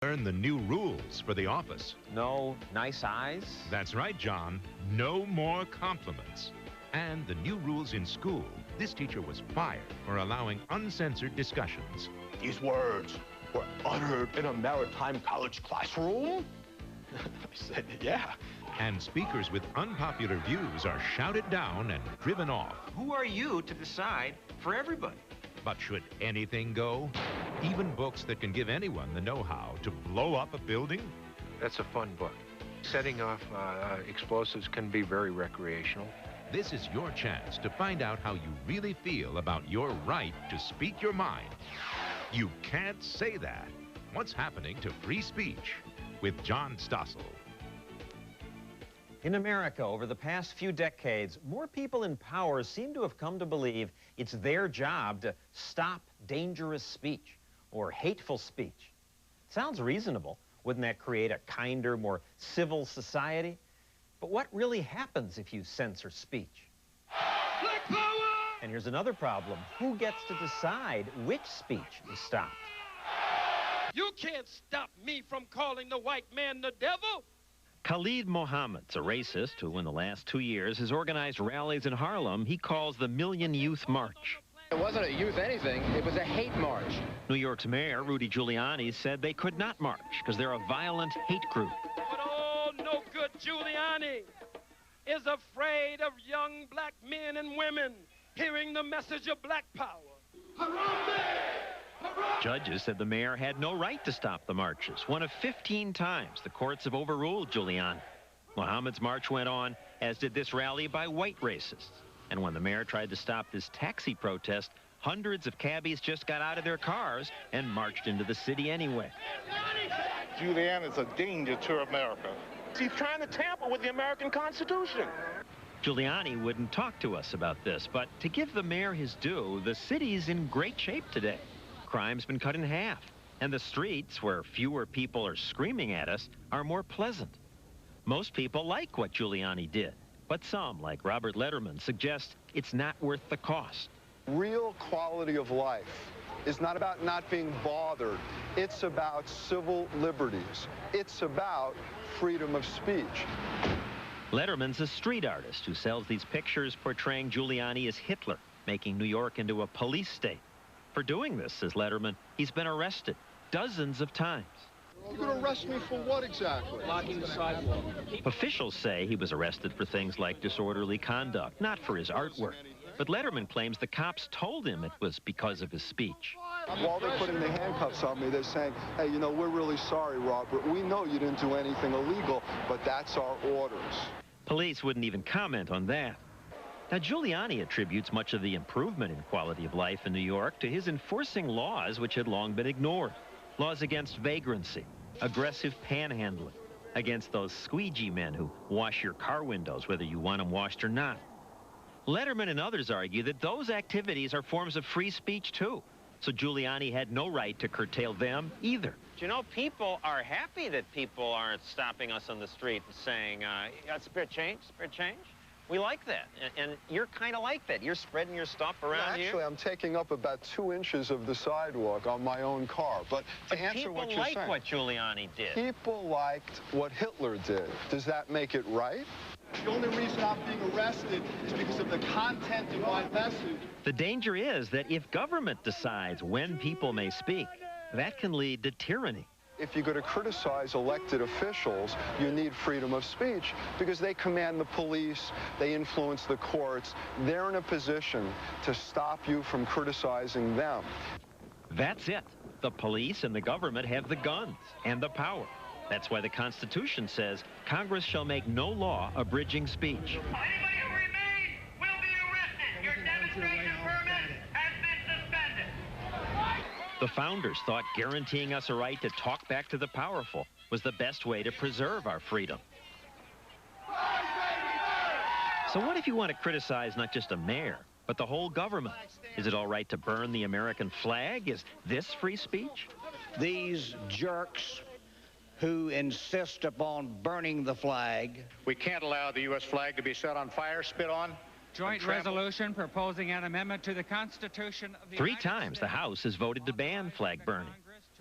Learn the new rules for the office. No nice eyes? That's right, John. No more compliments. And the new rules in school. This teacher was fired for allowing uncensored discussions. These words were uttered in a maritime college classroom? I said, yeah. And speakers with unpopular views are shouted down and driven off. Who are you to decide for everybody? But should anything go? Even books that can give anyone the know-how to blow up a building? That's a fun book. Setting off explosives can be very recreational. This is your chance to find out how you really feel about your right to speak your mind. You can't say that. What's happening to free speech? With John Stossel. In America, over the past few decades, more people in power seem to have come to believe it's their job to stop dangerous speech or hateful speech. Sounds reasonable. Wouldn't that create a kinder, more civil society? But what really happens if you censor speech? Black power! And here's another problem. Who gets to decide which speech is stopped? You can't stop me from calling the white man the devil! Khalid Mohammed's a racist who, in the last 2 years, has organized rallies in Harlem he calls the Million Youth March. It wasn't a youth anything, it was a hate march. New York's mayor, Rudy Giuliani, said they could not march because they're a violent hate group. But oh, no good Giuliani is afraid of young black men and women hearing the message of black power. Harambe! Harambe! Judges said the mayor had no right to stop the marches. One of 15 times the courts have overruled Giuliani. Mohammed's march went on, as did this rally by white racists. And when the mayor tried to stop this taxi protest, hundreds of cabbies just got out of their cars and marched into the city anyway. Giuliani's a danger to America. He's trying to tamper with the American Constitution. Giuliani wouldn't talk to us about this, but to give the mayor his due, the city's in great shape today. Crime's been cut in half, and the streets, where fewer people are screaming at us, are more pleasant. Most people like what Giuliani did, but some, like Robert Letterman, suggest it's not worth the cost. Real quality of life is not about not being bothered. It's about civil liberties. It's about freedom of speech. Letterman's a street artist who sells these pictures portraying Giuliani as Hitler, making New York into a police state. For doing this, says Letterman, he's been arrested dozens of times. You're going to arrest me for what exactly? Blocking the sidewalk. Officials say he was arrested for things like disorderly conduct, not for his artwork. But Letterman claims the cops told him it was because of his speech. While they're putting the handcuffs on me, they're saying, hey, you know, we're really sorry, Robert. We know you didn't do anything illegal, but that's our orders. Police wouldn't even comment on that. Now, Giuliani attributes much of the improvement in quality of life in New York to his enforcing laws which had long been ignored. Laws against vagrancy, aggressive panhandling, against those squeegee men who wash your car windows whether you want them washed or not. Letterman and others argue that those activities are forms of free speech, too. So Giuliani had no right to curtail them either. You know, people are happy that people aren't stopping us on the street and saying, spare change, spare change. We like that, and you're kind of like that. You're spreading your stuff around here. Actually, I'm taking up about 2 inches of the sidewalk on my own car. But to answer what you're saying... People like what Giuliani did. People liked what Hitler did. Does that make it right? The only reason I'm being arrested is because of the content of my message. The danger is that if government decides when people may speak, that can lead to tyranny. If you're going to criticize elected officials, you need freedom of speech because they command the police, they influence the courts. They're in a position to stop you from criticizing them. That's it. The police and the government have the guns and the power. That's why the Constitution says Congress shall make no law abridging speech. Anybody who remains will be arrested. Your demonstration permit has been suspended. The founders thought guaranteeing us a right to talk back to the powerful was the best way to preserve our freedom. So what if you want to criticize not just a mayor, but the whole government? Is it all right to burn the American flag? Is this free speech? These jerks who insist upon burning the flag. We can't allow the U.S. flag to be set on fire, spit on. Joint resolution proposing an amendment to the Constitution of the Three times the House has voted to ban flag burning.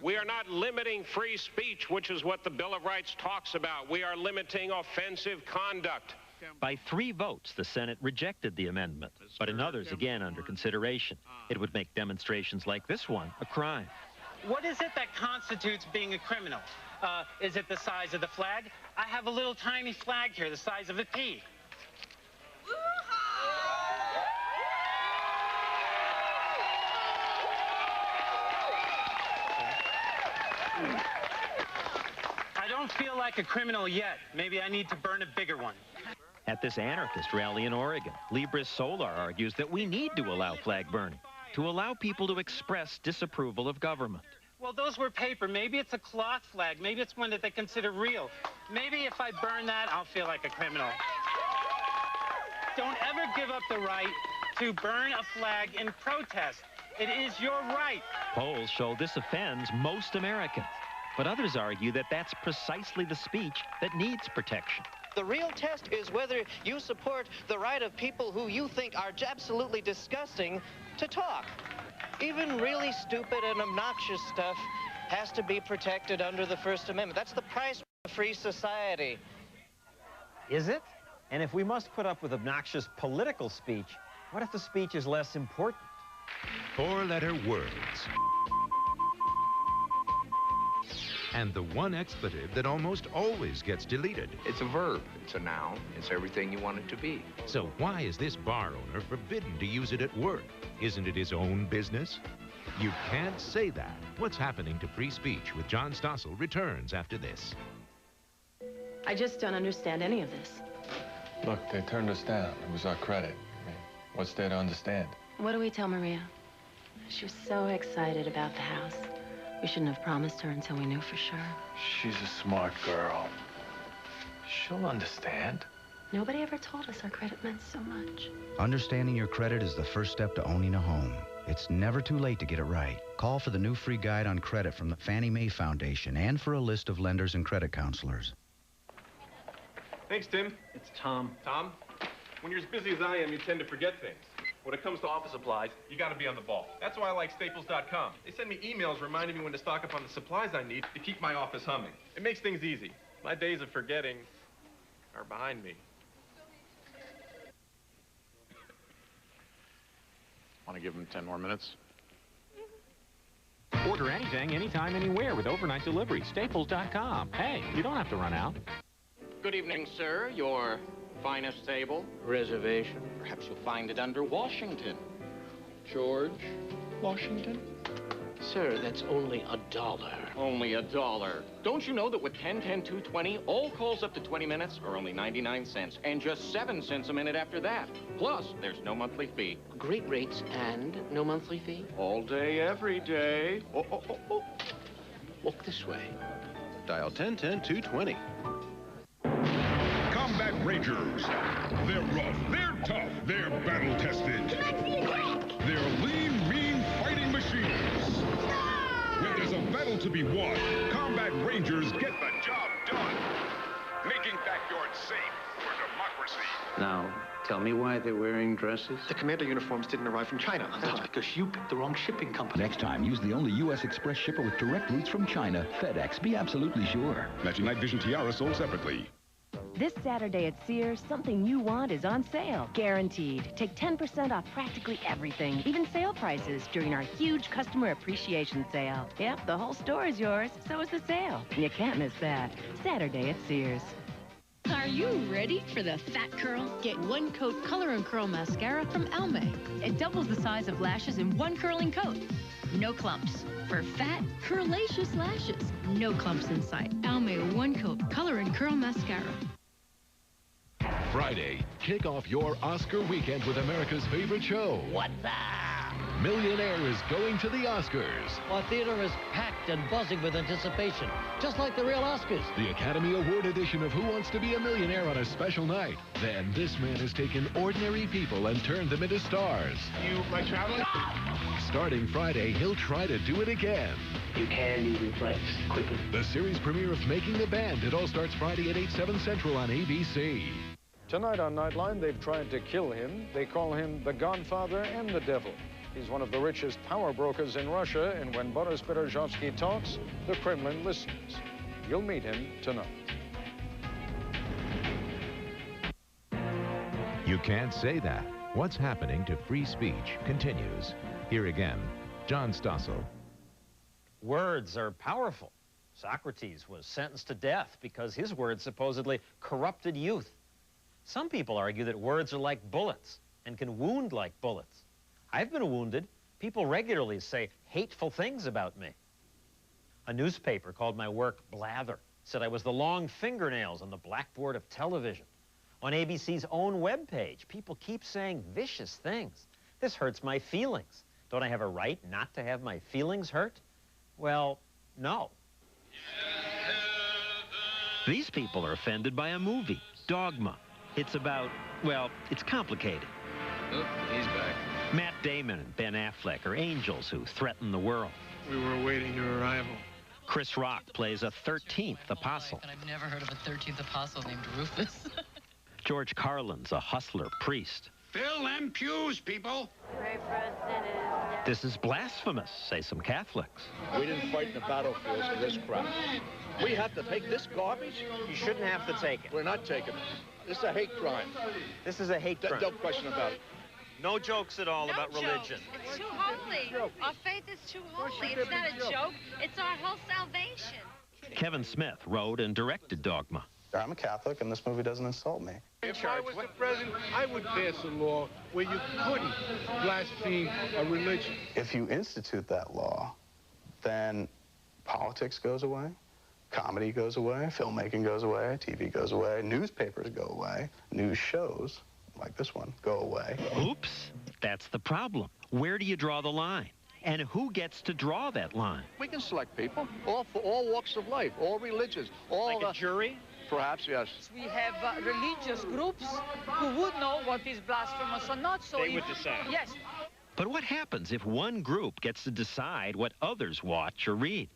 We are not limiting free speech, which is what the Bill of Rights talks about. We are limiting offensive conduct. By 3 votes, the Senate rejected the amendment, but in others, again, under consideration. It would make demonstrations like this one a crime. What is it that constitutes being a criminal? Is it the size of the flag? I have a little tiny flag here, the size of a pea. I don't feel like a criminal yet. Maybe I need to burn a bigger one. At this anarchist rally in Oregon, Libris Solar argues that we need to allow flag burning, to allow people to express disapproval of government. Well, those were paper. Maybe it's a cloth flag. Maybe it's one that they consider real. Maybe if I burn that, I'll feel like a criminal. Don't ever give up the right to burn a flag in protest. It is your right. Polls show this offends most Americans, but others argue that that's precisely the speech that needs protection. The real test is whether you support the right of people who you think are absolutely disgusting to talk. Even really stupid and obnoxious stuff has to be protected under the First Amendment. That's the price of a free society. Is it? And if we must put up with obnoxious political speech, what if the speech is less important? 4-letter words. And the one expletive that almost always gets deleted. It's a verb. It's a noun. It's everything you want it to be. So why is this bar owner forbidden to use it at work? Isn't it his own business? You can't say that. What's happening to free speech with John Stossel returns after this. I just don't understand any of this. Look, they turned us down. It was our credit. I mean, what's there to understand? What do we tell Maria? She was so excited about the house. We shouldn't have promised her until we knew for sure. She's a smart girl. She'll understand. Nobody ever told us our credit meant so much. Understanding your credit is the first step to owning a home. It's never too late to get it right. Call for the new free guide on credit from the Fannie Mae Foundation and for a list of lenders and credit counselors. Thanks, Tim. It's Tom. Tom, when you're as busy as I am, you tend to forget things. When it comes to office supplies, you got to be on the ball. That's why I like Staples.com. They send me emails reminding me when to stock up on the supplies I need to keep my office humming. It makes things easy. My days of forgetting are behind me. Want to give them 10 more minutes? Order anything, anytime, anywhere with overnight delivery. Staples.com. Hey, you don't have to run out. Good evening, sir. Your finest table? Reservation. Perhaps you'll find it under Washington. George Washington? Sir, that's only $1. Only $1. Don't you know that with 10, 10, 2, 20, all calls up to 20 minutes are only 99 cents, and just 7 cents a minute after that. Plus, there's no monthly fee. Great rates and no monthly fee? All day, every day. Oh. Walk this way. Dial 10-10-220. Combat Rangers. They're rough, they're tough, they're battle-tested. They're lean, mean fighting machines. When there's a battle to be won, Combat Rangers get the job done. Making backyards safe for democracy. Now, tell me why they're wearing dresses. The commander uniforms didn't arrive from China. That's because you picked the wrong shipping company. Next time, use the only U.S. express shipper with direct routes from China, FedEx. Be absolutely sure. Matching night vision tiara sold separately. This Saturday at Sears, something you want is on sale. Guaranteed. Take 10% off practically everything, even sale prices, during our huge customer appreciation sale. Yep, the whole store is yours, so is the sale. You can't miss that. Saturday at Sears. Are you ready for the fat curl? Get one coat color and curl mascara from Almay. It doubles the size of lashes in one curling coat. No clumps. For fat, curlaceous lashes. No clumps in sight. Almay one coat color and curl mascara. Friday, kick off your Oscar weekend with America's favorite show. What's up? Millionaire is going to the Oscars. Our theater is packed and buzzing with anticipation, just like the real Oscars. The Academy Award edition of Who Wants to Be a Millionaire on a special night. Then this man has taken ordinary people and turned them into stars. You like traveling? Starting Friday, he'll try to do it again. You can be replaced quickly. The series premiere of Making the Band. It all starts Friday at 8, 7 Central on ABC. Tonight on Nightline, they've tried to kill him. They call him the Godfather and the Devil. He's one of the richest power brokers in Russia, and when Boris Berezovsky talks, the Kremlin listens. You'll meet him tonight. You can't say that. What's happening to free speech continues. Here again, John Stossel. Words are powerful. Socrates was sentenced to death because his words supposedly corrupted youth. Some people argue that words are like bullets and can wound like bullets. I've been wounded. People regularly say hateful things about me. A newspaper called my work blather, said I was the long fingernails on the blackboard of television. On ABC's own webpage, people keep saying vicious things. This hurts my feelings. Don't I have a right not to have my feelings hurt? Well, no. These people are offended by a movie, Dogma. It's about, well, it's complicated. Oh, he's back. Matt Damon and Ben Affleck are angels who threaten the world. We were awaiting your arrival. Chris Rock plays a 13th apostle. But I've never heard of a 13th apostle named Rufus. George Carlin's a hustler priest. Fill them pews, people. This is blasphemous, say some Catholics. We didn't fight in the battlefields for this crap. We have to take this garbage? You shouldn't have to take it. We're not taking it. This is a hate crime. This is a hate crime. No question about it. No jokes at all about religion. It's too holy. Our faith is too holy. It's not a joke. It's our whole salvation. Kevin Smith wrote and directed Dogma. I'm a Catholic, and this movie doesn't insult me. If I was the president, I would pass a law where you couldn't blaspheme a religion. If you institute that law, then politics goes away, comedy goes away, filmmaking goes away, TV goes away, newspapers go away, news shows, like this one, go away. Oops, that's the problem. Where do you draw the line? And who gets to draw that line? We can select people, all for all walks of life, all religions, all... Like a jury? Perhaps, yes. We have religious groups who would know what is blasphemous or not, so they would decide. Yes. But what happens if one group gets to decide what others watch or read?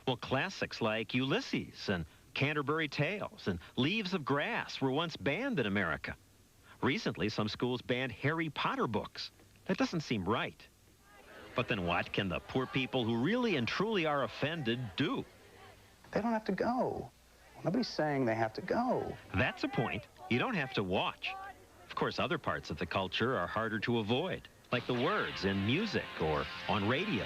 Well, classics like Ulysses and Canterbury Tales and Leaves of Grass were once banned in America. Recently, some schools banned Harry Potter books. That doesn't seem right. But then what can the poor people who really and truly are offended do? They don't have to go. Nobody's saying they have to go. That's a point. You don't have to watch. Of course, other parts of the culture are harder to avoid, like the words in music or on radio.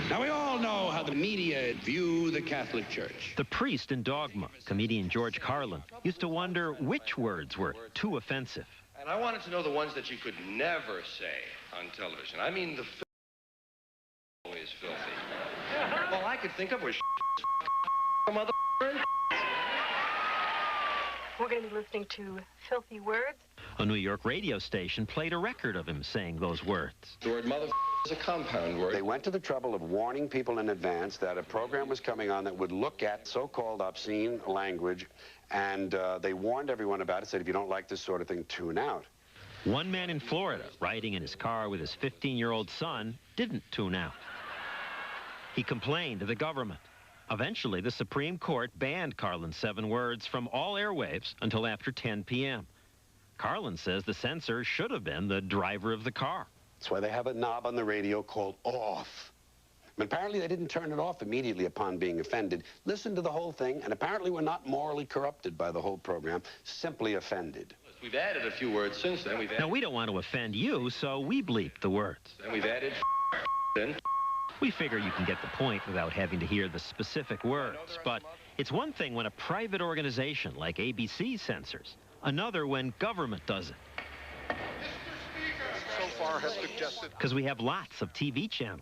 Now, we all know how the media view the Catholic Church. The priest in Dogma, comedian George Carlin, used to wonder which words were too offensive. And I wanted to know the ones that you could never say on television. I mean, the always filthy. All I could think of was mother. We're going to be listening to filthy words. A New York radio station played a record of him saying those words. The word mother is a compound word. They went to the trouble of warning people in advance that a program was coming on that would look at so-called obscene language, and they warned everyone about it, said if you don't like this sort of thing, tune out. One man in Florida, riding in his car with his 15-year-old son, didn't tune out. He complained to the government. Eventually, the Supreme Court banned Carlin's 7 words from all airwaves until after 10 p.m. Carlin says the censor should have been the driver of the car. That's why they have a knob on the radio called off. But apparently they didn't turn it off immediately upon being offended. Listened to the whole thing, and apparently were not morally corrupted by the whole program, simply offended. We've added a few words since then. Now, we don't want to offend you, so we bleep the words. Then we've added then. We figure you can get the point without having to hear the specific words. But it's one thing when a private organization like ABC censors, another when government does it. So far has suggested... Because we have lots of TV channels.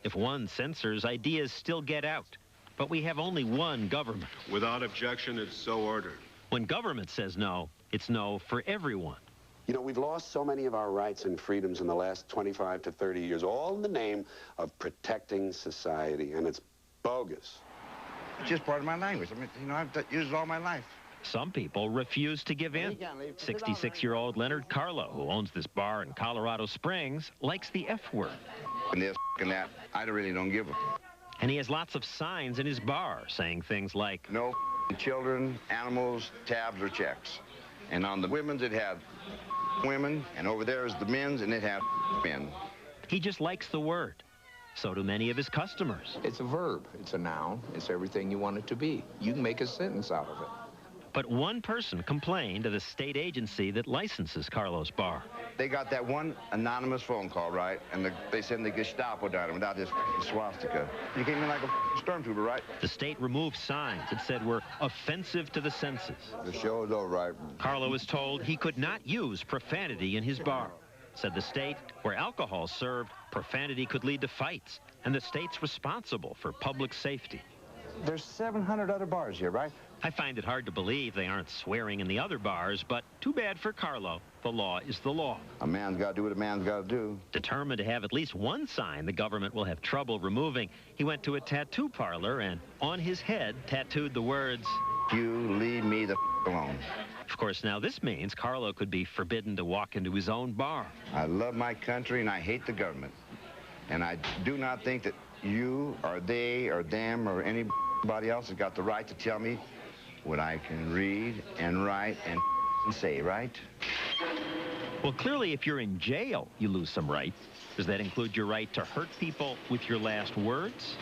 If one censors, ideas still get out. But we have only one government. Without objection, it's so ordered. When government says no, it's no for everyone. You know, we've lost so many of our rights and freedoms in the last 25 to 30 years, all in the name of protecting society, and it's bogus. It's just part of my language. I mean, you know, I've used it all my life. Some people refuse to give in. 66-year-old Leonard Carlo, who owns this bar in Colorado Springs, likes the F word. And this and that, I really don't give a. And he has lots of signs in his bar saying things like, no children, animals, tabs, or checks. And on the women's, it had women, and over there is the men's, and it had men. He just likes the word. So do many of his customers. It's a verb. It's a noun. It's everything you want it to be. You can make a sentence out of it. But one person complained to the state agency that licenses Carlo's bar. They got that one anonymous phone call, right? And they send the Gestapo down without this swastika. You came in like a stormtrooper, right? The state removed signs that said were offensive to the senses. The show is over, right? Carlo was told he could not use profanity in his bar. Said the state, where alcohol served, profanity could lead to fights, and the state's responsible for public safety. There's 700 other bars here, right? I find it hard to believe they aren't swearing in the other bars, but too bad for Carlo. The law is the law. A man's got to do what a man's got to do. Determined to have at least one sign the government will have trouble removing, he went to a tattoo parlor and on his head tattooed the words, "You leave me the alone." Of course, now this means Carlo could be forbidden to walk into his own bar. I love my country and I hate the government. And I do not think that you or they or them or anybody else has got the right to tell me what I can read and write and say, right? Well, clearly, if you're in jail, you lose some rights. Does that include your right to hurt people with your last words?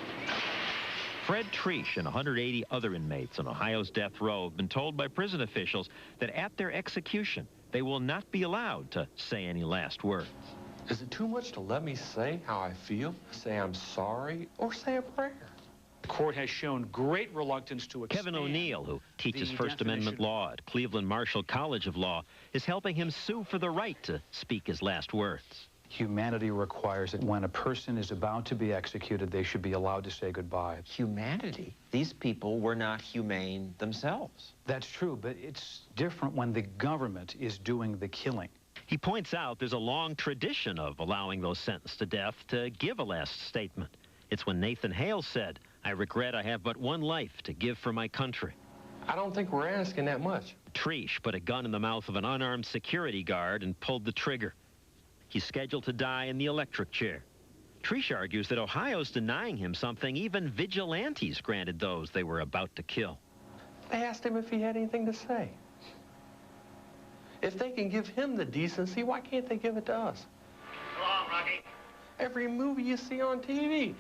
Fred Trish and 180 other inmates on Ohio's death row have been told by prison officials that at their execution, they will not be allowed to say any last words. Is it too much to let me say how I feel, say I'm sorry, or say a prayer? The court has shown great reluctance to expand. Kevin O'Neill, who teaches First Amendment law at Cleveland Marshall College of Law, is helping him sue for the right to speak his last words. Humanity requires that when a person is about to be executed, they should be allowed to say goodbye. Humanity? These people were not humane themselves. That's true, but it's different when the government is doing the killing. He points out there's a long tradition of allowing those sentenced to death to give a last statement. It's when Nathan Hale said, "I regret I have but one life to give for my country." I don't think we're asking that much. Trish put a gun in the mouth of an unarmed security guard and pulled the trigger. He's scheduled to die in the electric chair. Trish argues that Ohio's denying him something even vigilantes granted those they were about to kill. They asked him if he had anything to say. If they can give him the decency, why can't they give it to us? Go on, Rocky. Every movie you see on TV,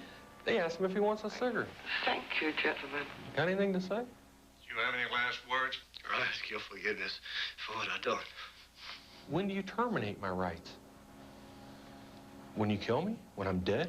they ask him if he wants a cigarette. Thank you, gentlemen. Got anything to say? Do you have any last words? I ask your forgiveness for what I've done. When do you terminate my rights? When you kill me? When I'm dead?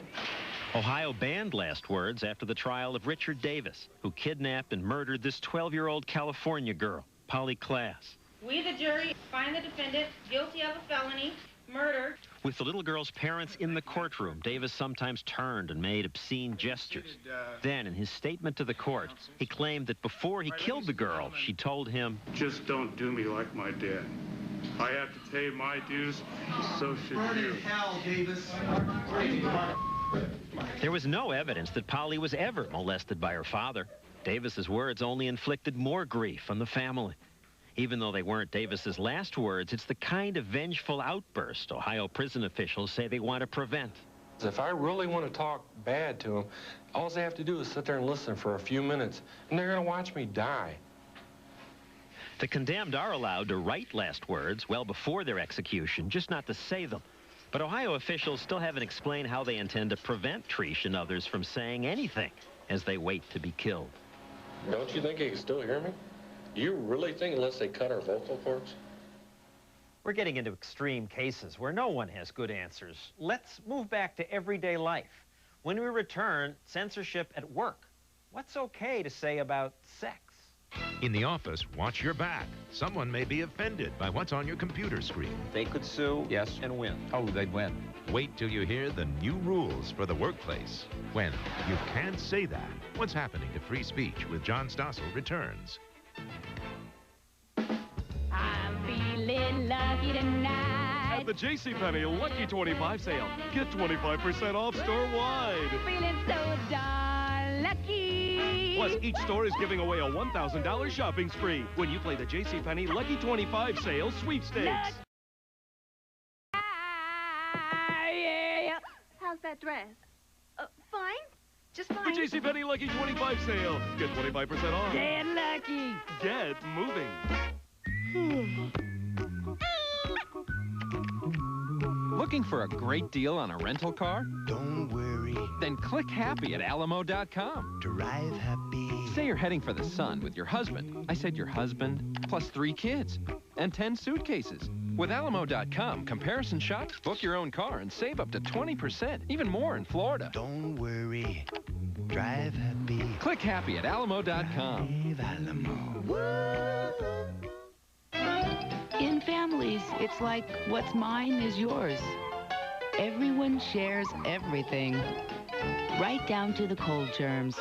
Ohio banned last words after the trial of Richard Davis, who kidnapped and murdered this 12-year-old California girl, Polly Klaas. We, the jury, find the defendant guilty of a felony, murder. With the little girl's parents in the courtroom, Davis sometimes turned and made obscene gestures. Then, in his statement to the court, he claimed that before he killed the girl, she told him, "Just don't do me like my dad. I have to pay my dues, so should you." Hell, Davis. There was no evidence that Polly was ever molested by her father. Davis's words only inflicted more grief on the family. Even though they weren't Davis's last words, it's the kind of vengeful outburst Ohio prison officials say they want to prevent. If I really want to talk bad to them, all they have to do is sit there and listen for a few minutes, and they're going to watch me die. The condemned are allowed to write last words well before their execution, just not to say them. But Ohio officials still haven't explained how they intend to prevent Trish and others from saying anything as they wait to be killed. Don't you think they can still hear me? You really think unless they cut our vocal cords? We're getting into extreme cases where no one has good answers. Let's move back to everyday life. When we return, censorship at work. What's okay to say about sex? In the office, watch your back. Someone may be offended by what's on your computer screen. They could sue and win. Oh, they'd win. Wait till you hear the new rules for the workplace. When You Can't Say That. What's happening to free speech with John Stossel returns. I'm feeling lucky tonight. At the JCPenney Lucky 25 sale, get 25% off store-wide. Feeling so darn lucky. Plus, each store is giving away a $1,000 shopping spree when you play the JCPenney Lucky 25 sale sweepstakes. Yeah. How's that dress? Fine. Just fine. The JCPenney Lucky 25 sale. Get 25% off. Get lucky. Get moving. Looking for a great deal on a rental car? Don't worry. Then click happy at Alamo.com. Drive happy. Say you're heading for the sun with your husband. I said your husband, plus 3 kids, and 10 suitcases. With Alamo.com, comparison shop, book your own car, and save up to 20%, even more in Florida. Don't worry. Drive happy. Click happy at Alamo.com. Drive Alamo. In families, it's like what's mine is yours. Everyone shares everything, right down to the cold germs.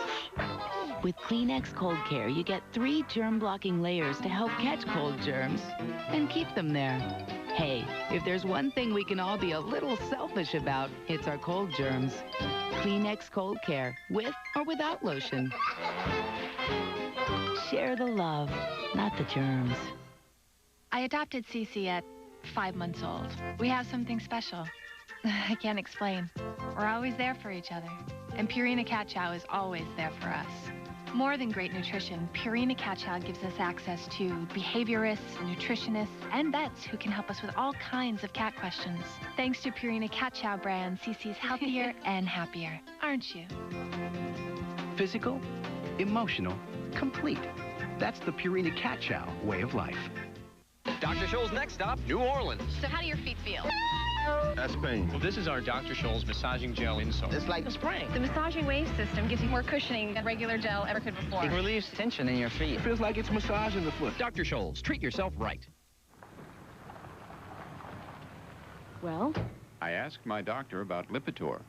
With Kleenex Cold Care, you get 3 germ-blocking layers to help catch cold germs and keep them there. Hey, if there's one thing we can all be a little selfish about, it's our cold germs. Kleenex Cold Care, with or without lotion. Share the love, not the germs. I adopted Cece at 5 months old. We have something special. I can't explain. We're always there for each other. And Purina Cat Chow is always there for us. More than great nutrition, Purina Cat Chow gives us access to behaviorists, nutritionists, and vets who can help us with all kinds of cat questions. Thanks to Purina Cat Chow brand, Cece's healthier and happier, aren't you? Physical, emotional, complete. That's the Purina Cat Chow way of life. Dr. Scholl's next stop, New Orleans. So how do your feet feel? That's pain. Well, this is our Dr. Scholl's massaging gel insole. It's like a spring. The massaging wave system gives you more cushioning than regular gel ever could before. It relieves tension in your feet. Feels like it's massaging the foot. Dr. Scholl's, treat yourself right. Well? I asked my doctor about Lipitor.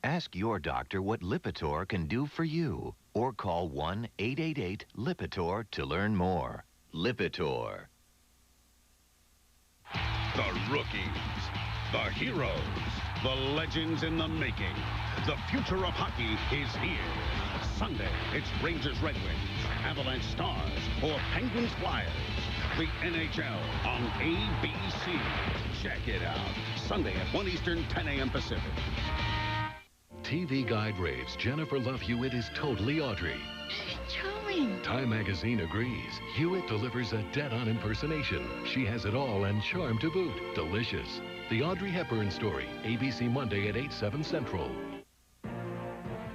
Ask your doctor what Lipitor can do for you, or call 1-888-LIPITOR to learn more. Lipitor. The rookies, the heroes, the legends in the making. The future of hockey is here. Sunday, it's Rangers Red Wings, Avalanche Stars, or Penguins Flyers. The NHL on ABC. Check it out. Sunday at 1 Eastern, 10 a.m. Pacific. TV Guide raves Jennifer Love Hewitt is totally Audrey. Charming. Time magazine agrees. Hewitt delivers a dead-on impersonation. She has it all and charm to boot. Delicious. The Audrey Hepburn Story, ABC Monday at 8/7 Central.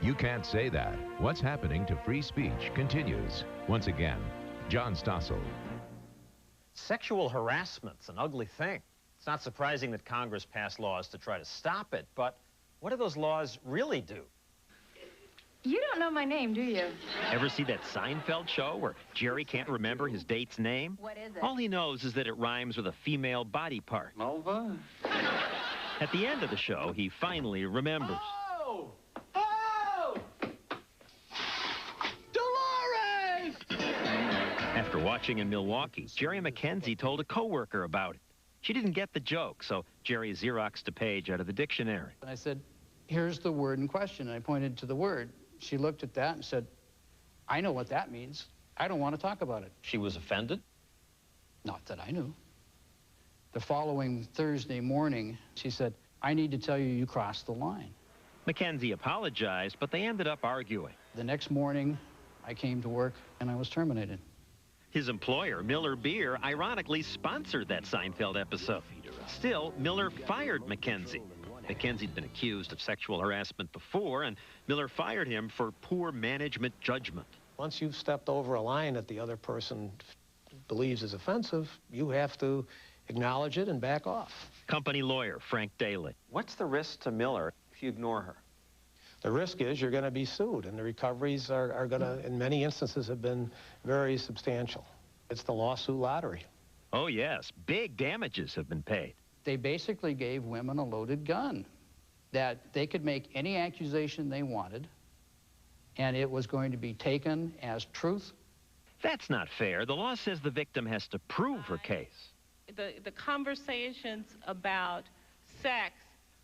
You can't say that. What's happening to free speech continues. Once again, John Stossel. Sexual harassment's an ugly thing. It's not surprising that Congress passed laws to try to stop it, but what do those laws really do? You don't know my name, do you? Ever see that Seinfeld show where Jerry can't remember his date's name? What is it? All he knows is that it rhymes with a female body part. Nova? At the end of the show, he finally remembers. Oh! Oh! Dolores! After watching in Milwaukee, Jerry McKenzie told a coworker about it. She didn't get the joke, so Jerry Xeroxed a page out of the dictionary. I said, here's the word in question, and I pointed to the word. She looked at that and said, I know what that means. I don't want to talk about it. She was offended? Not that I knew. The following Thursday morning, she said, I need to tell you, you crossed the line. McKenzie apologized, but they ended up arguing. The next morning, I came to work, and I was terminated. His employer, Miller Beer, ironically sponsored that Seinfeld episode. Still, Miller fired McKenzie. McKenzie'd been accused of sexual harassment before, and Miller fired him for poor management judgment. Once you've stepped over a line that the other person believes is offensive, you have to acknowledge it and back off. Company lawyer Frank Daly. What's the risk to Miller if you ignore her? The risk is you're going to be sued, and the recoveries are going to, in many instances, have been very substantial. It's the lawsuit lottery. Oh, yes. Big damages have been paid. They basically gave women a loaded gun, that they could make any accusation they wanted, and it was going to be taken as truth. That's not fair. The law says the victim has to prove her case. The conversations about sex.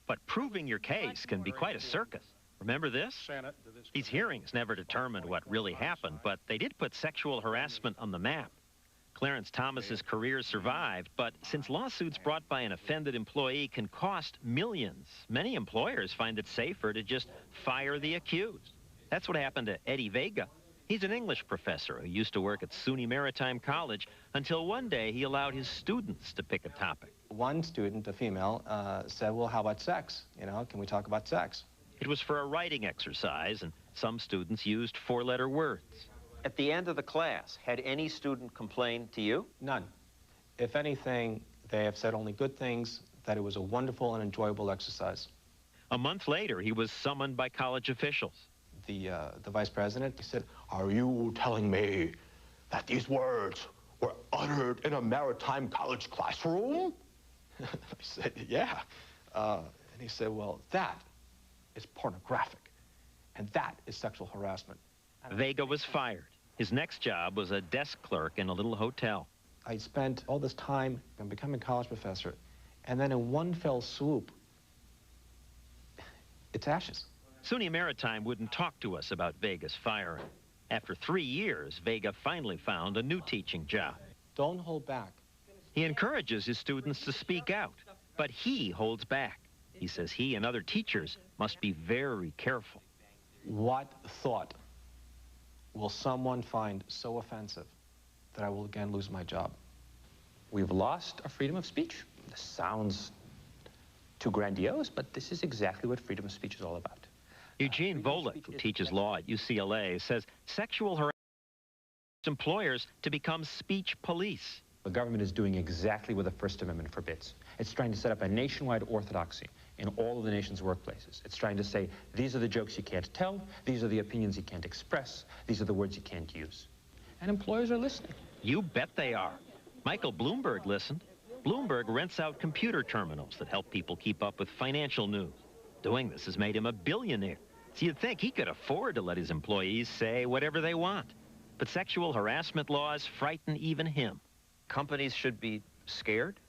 But proving your case can be quite a circus. Remember this? These hearings never determined what really happened, but they did put sexual harassment on the map. Clarence Thomas's career survived, but since lawsuits brought by an offended employee can cost millions, many employers find it safer to just fire the accused. That's what happened to Eddie Vega. He's an English professor who used to work at SUNY Maritime College until one day he allowed his students to pick a topic. One student, a female, said, well, how about sex? You know, can we talk about sex? It was for a writing exercise, and some students used four-letter words. At the end of the class, had any student complained to you? None. If anything, they have said only good things, that it was a wonderful and enjoyable exercise. A month later, he was summoned by college officials. The vice president, he said, are you telling me that these words were uttered in a maritime college classroom? I said, yeah. And he said, well, that is pornographic, and that is sexual harassment. Vega was fired. His next job was a desk clerk in a little hotel. I spent all this time becoming a college professor, and then in one fell swoop, it's ashes. SUNY Maritime wouldn't talk to us about Vega's firing. After 3 years, Vega finally found a new teaching job. Don't hold back. He encourages his students to speak out, but he holds back. He says he and other teachers must be very careful. What thought will someone find so offensive that I will again lose my job? We've lost our freedom of speech. This sounds too grandiose, but this is exactly what freedom of speech is all about. Eugene Volek, who teaches law at UCLA, says sexual harassment employers to become speech police. The government is doing exactly what the First Amendment forbids. It's trying to set up a nationwide orthodoxy in all of the nation's workplaces. It's trying to say, these are the jokes you can't tell, these are the opinions you can't express, these are the words you can't use. And employers are listening. You bet they are. Michael Bloomberg listened. Bloomberg rents out computer terminals that help people keep up with financial news. Doing this has made him a billionaire. So you'd think he could afford to let his employees say whatever they want. But sexual harassment laws frighten even him. Companies should be scared?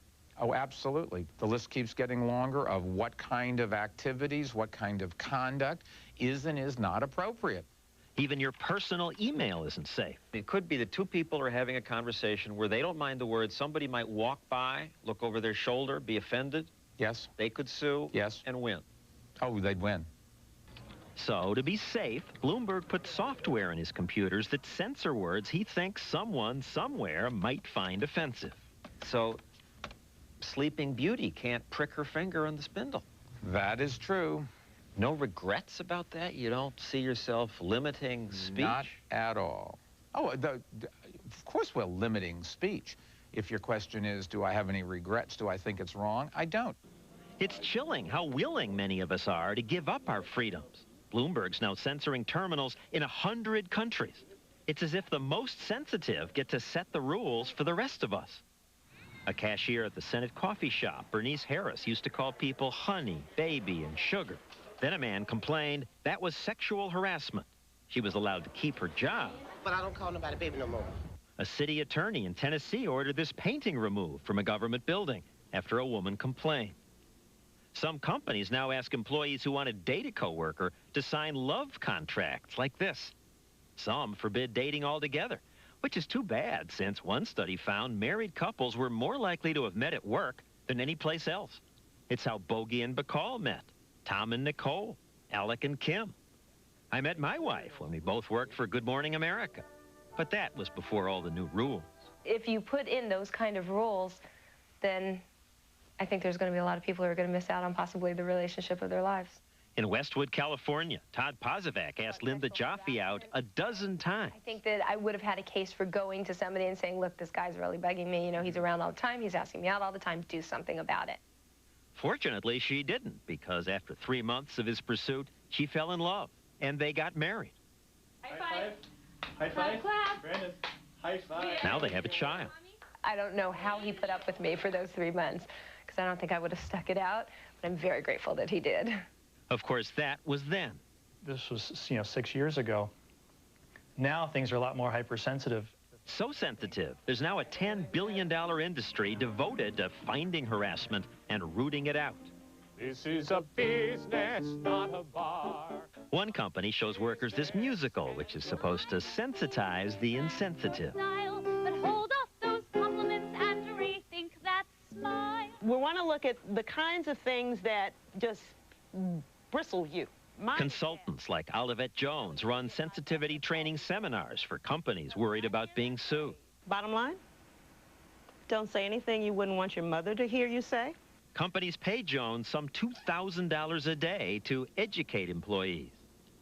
Oh, absolutely. The list keeps getting longer of what kind of activities, what kind of conduct is and is not appropriate. Even your personal email isn't safe. It could be that two people are having a conversation where they don't mind the words. Somebody might walk by, look over their shoulder, be offended. Yes. They could sue. Yes. And win. Oh, they'd win. So, to be safe, Bloomberg put software in his computers that censor words he thinks someone somewhere might find offensive. So, Sleeping Beauty can't prick her finger on the spindle. That is true. No regrets about that? You don't see yourself limiting speech? Not at all. Oh, of course we're limiting speech. If your question is, do I have any regrets? Do I think it's wrong? I don't. It's chilling how willing many of us are to give up our freedoms. Bloomberg's now censoring terminals in 100 countries. It's as if the most sensitive get to set the rules for the rest of us. A cashier at the Senate coffee shop, Bernice Harris, used to call people honey, baby, and sugar. Then a man complained that was sexual harassment. She was allowed to keep her job. But I don't call nobody baby no more. A city attorney in Tennessee ordered this painting removed from a government building after a woman complained. Some companies now ask employees who want to date a coworker to sign love contracts like this. Some forbid dating altogether, which is too bad since one study found married couples were more likely to have met at work than any place else. It's how Bogey and Bacall met, Tom and Nicole, Alec and Kim. I met my wife when we both worked for Good Morning America, but that was before all the new rules. If you put in those kind of rules, then I think there's going to be a lot of people who are going to miss out on possibly the relationship of their lives. In Westwood, California, Todd Pozovac asked Linda Jaffe out a dozen times. I think that I would have had a case for going to somebody and saying, look, this guy's really bugging me. You know, he's around all the time. He's asking me out all the time. Do something about it. Fortunately, she didn't, because after 3 months of his pursuit, she fell in love, and they got married. High five. High five. Clap. Brandon, high five. Now they have a child. I don't know how he put up with me for those 3 months, because I don't think I would have stuck it out, but I'm very grateful that he did. Of course, that was then. This was, 6 years ago. Now things are a lot more hypersensitive. So sensitive, there's now a $10 billion industry devoted to finding harassment and rooting it out. This is a business, not a bar. One company shows workers this musical, which is supposed to sensitize the insensitive. But hold off those compliments and rethink that smile. We want to look at the kinds of things that just bristle you. Consultants like Olivet Jones run sensitivity training seminars for companies worried about being sued. Bottom line, Don't say anything you wouldn't want your mother to hear you say. Companies pay Jones some $2,000 a day to educate employees.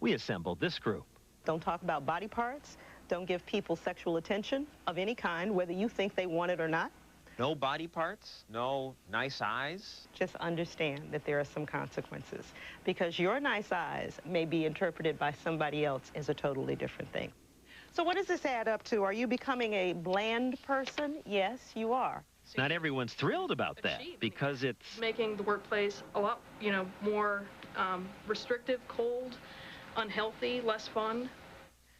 We assembled this group. Don't talk about body parts. Don't give people sexual attention of any kind, whether you think they want it or not. No body parts, no nice eyes. Just understand that there are some consequences, because your nice eyes may be interpreted by somebody else as a totally different thing. So what does this add up to? Are you becoming a bland person? Yes, you are. Not everyone's thrilled about that because it's making the workplace a lot, more restrictive, cold, unhealthy, less fun.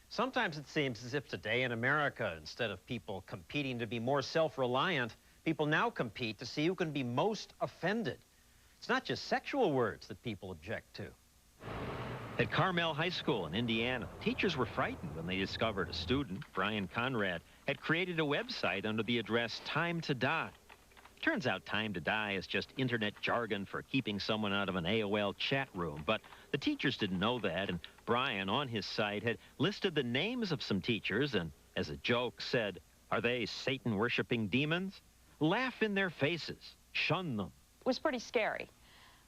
Sometimes it seems as if today in America, instead of people competing to be more self-reliant, people now compete to see who can be most offended. It's not just sexual words that people object to. At Carmel High School in Indiana, teachers were frightened when they discovered a student, Brian Conrad, had created a website under the address Time to Die. Turns out Time to Die is just internet jargon for keeping someone out of an AOL chat room, but the teachers didn't know that, and Brian on his site had listed the names of some teachers and, as a joke, said, "Are they Satan-worshipping demons? Laugh in their faces, shun them." It was pretty scary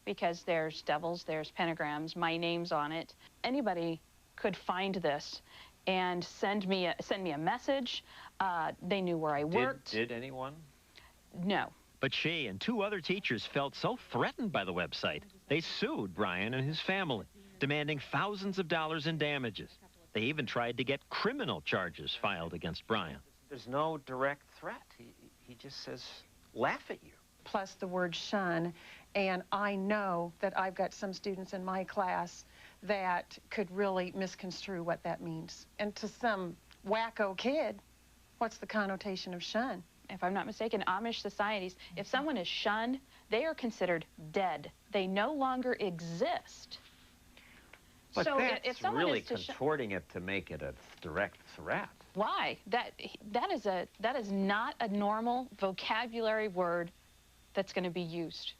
because there's devils, there's pentagrams, my name's on it. Anybody could find this and send me a message. They knew where I worked. Did anyone? No. But she and 2 other teachers felt so threatened by the website, they sued Brian and his family, demanding thousands of dollars in damages. They even tried to get criminal charges filed against Brian. There's no direct threat. He just says, laugh at you. Plus the word shun, and I know that I've got some students in my class that could really misconstrue what that means. And to some wacko kid, what's the connotation of shun? If I'm not mistaken, Amish societies, if someone is shunned, they are considered dead. They no longer exist. But so that's if someone really is to contorting it to make it a direct threat. Why? That is not a normal vocabulary word that's going to be used.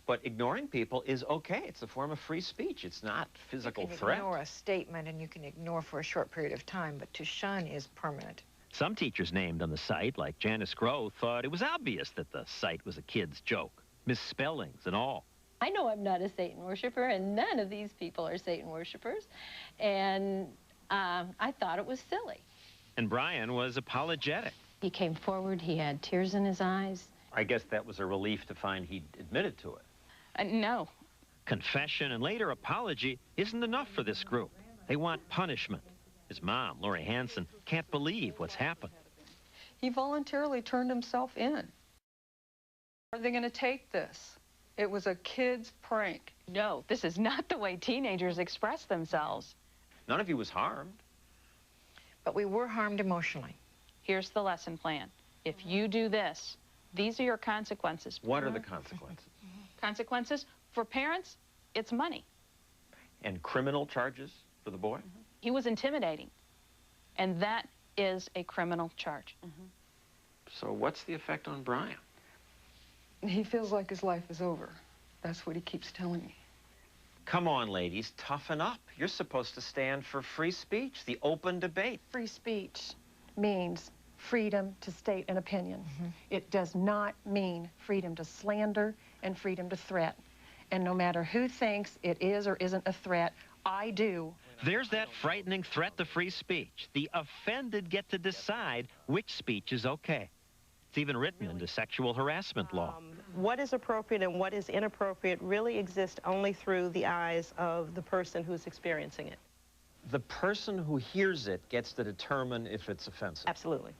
But ignoring people is okay. It's a form of free speech. It's not physical threat. You can ignore a statement and you can ignore for a short period of time, but to shun is permanent. Some teachers named on the site, like Janice Groh, thought it was obvious that the site was a kid's joke, misspellings and all. I know I'm not a Satan worshiper, and none of these people are Satan worshipers, and I thought it was silly. And Brian was apologetic. He came forward, he had tears in his eyes. I guess that was a relief to find he'd admitted to it. No. Confession and later apology isn't enough for this group. They want punishment. His mom, Lori Hansen, can't believe what's happened. He voluntarily turned himself in. Are they going to take this? It was a kid's prank. No, this is not the way teenagers express themselves. None of you was harmed. But we were harmed emotionally. Here's the lesson plan. If you do this, these are your consequences. What are the consequences? Consequences? For parents, it's money. And criminal charges for the boy? He was intimidating, and that is a criminal charge. So what's the effect on Brian? He feels like his life is over. That's what he keeps telling me. Come on, ladies, toughen up. You're supposed to stand for free speech, the open debate. Free speech means freedom to state an opinion. It does not mean freedom to slander and freedom to threat. And no matter who thinks it is or isn't a threat, I do. There's that frightening threat to free speech. The offended get to decide which speech is okay. It's even written into sexual harassment law. What is appropriate and what is inappropriate really exists only through the eyes of the person who's experiencing it. The person who hears it gets to determine if it's offensive. Absolutely.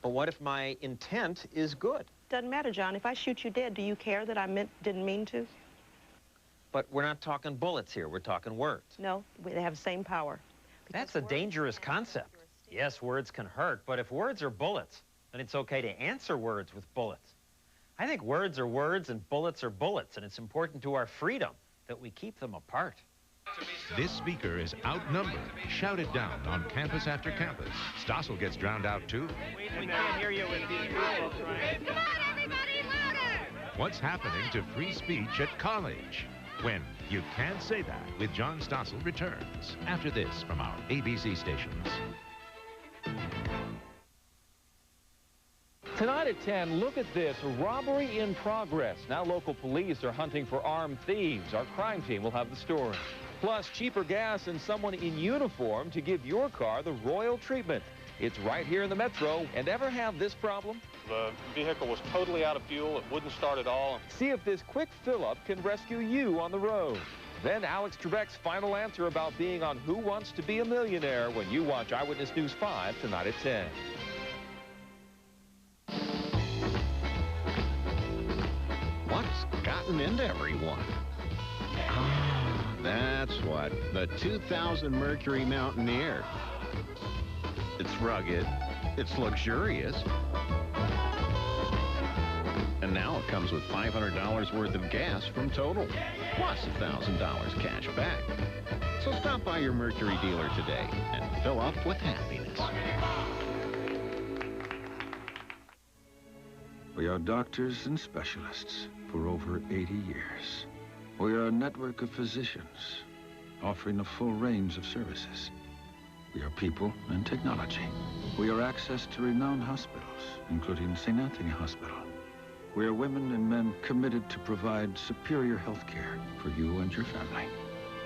But what if my intent is good? Doesn't matter, John. If I shoot you dead, do you care that I didn't mean to? But we're not talking bullets here. We're talking words. No, they have the same power. That's a dangerous concept. Yes, words can hurt, but if words are bullets, then it's okay to answer words with bullets. I think words are words and bullets are bullets, and it's important to our freedom that we keep them apart. This speaker is outnumbered, shouted down on campus after campus. Stossel gets drowned out, too. We can't hear you with these people. Come on, everybody, louder! What's happening to free speech at college? When You Can't Say That with John Stossel returns after this from our ABC stations. Tonight at 10, look at this, robbery in progress. Now local police are hunting for armed thieves. Our crime team will have the story. Plus, cheaper gas and someone in uniform to give your car the royal treatment. It's right here in the Metro. And ever have this problem? The vehicle was totally out of fuel. It wouldn't start at all. See if this quick fill-up can rescue you on the road. Then Alex Trebek's final answer about being on Who Wants to Be a Millionaire when you watch Eyewitness News 5 tonight at 10. What's gotten into everyone? Ah, that's what. The 2000 Mercury Mountaineer. It's rugged. It's luxurious. And now it comes with $500 worth of gas from Total, plus $1,000 cash back. So stop by your Mercury dealer today and fill up with happiness. We are doctors and specialists for over 80 years. We are a network of physicians offering a full range of services. We are people and technology. We are access to renowned hospitals, including St. Anthony Hospital. We are women and men committed to provide superior health care for you and your family.